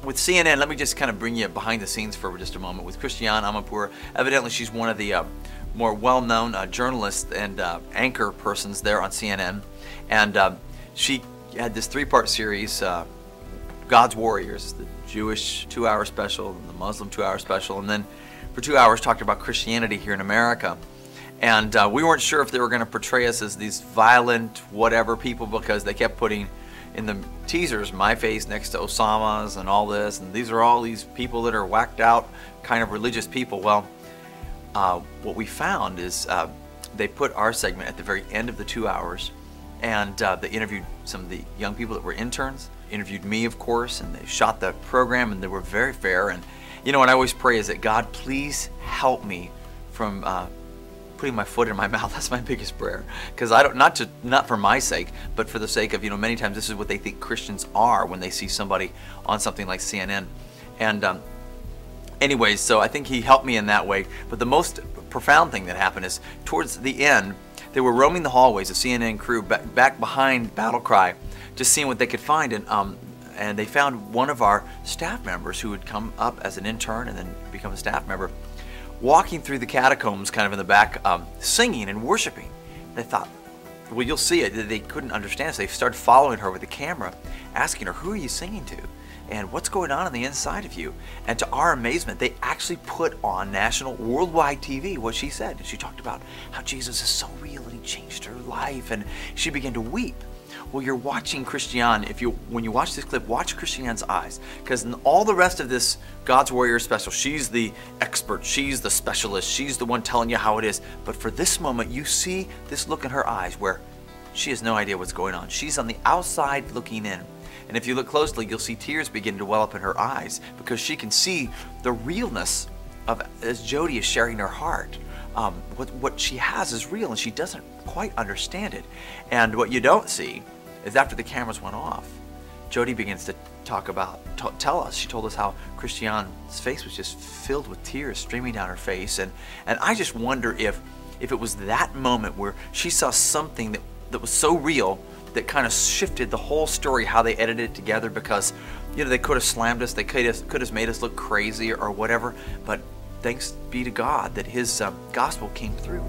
with CNN, let me just kind of bring you behind the scenes for just a moment. With Christiane Amanpour, evidently she's one of the more well-known journalists and anchor persons there on CNN. And she had this 3-part series, God's Warriors, the Jewish 2-hour special, and the Muslim 2-hour special, and then for 2 hours talked about Christianity here in America. And we weren't sure if they were going to portray us as these violent whatever people, because they kept putting in the teasers my face next to Osama's and all this, and these are all these people that are whacked out kind of religious people. Well, what we found is they put our segment at the very end of the 2 hours, and they interviewed some of the young people that were interns, interviewed me, of course, and they shot the program, and they were very fair. And you know what I always pray is that God, please help me from putting my foot in my mouth. That's my biggest prayer, because I don't, not for my sake, but for the sake of, you know, many times this is what they think Christians are when they see somebody on something like CNN. And anyways, so I think he helped me in that way. But the most profound thing that happened is towards the end, they were roaming the hallways, the CNN crew, back behind Battle Cry, just seeing what they could find. And they found one of our staff members who had come up as an intern and then become a staff member, walking through the catacombs kind of in the back, singing and worshiping. They thought, well, you'll see it. They couldn't understand, so they started following her with the camera, asking her, who are you singing to? And what's going on the inside of you? And to our amazement, they actually put on national, worldwide TV what she said. And she talked about how Jesus is so real and he changed her life, and she began to weep. Well, you're watching Christiane. When you watch this clip, watch Christiane's eyes, because in all the rest of this God's Warrior special, she's the expert, she's the specialist, she's the one telling you how it is. But for this moment, you see this look in her eyes where she has no idea what's going on. She's on the outside looking in. And if you look closely, you'll see tears begin to well up in her eyes, because she can see the realness of, as Jody is sharing her heart, what she has is real, and she doesn't quite understand it. And what you don't see is after the cameras went off, Jody begins to tell us, she told us how Christiane's face was just filled with tears streaming down her face. And I just wonder if it was that moment where she saw something that was so real that kind of shifted the whole story, how they edited it together, because, you know, they could have slammed us, they could have made us look crazy or whatever, but thanks be to God that his gospel came through.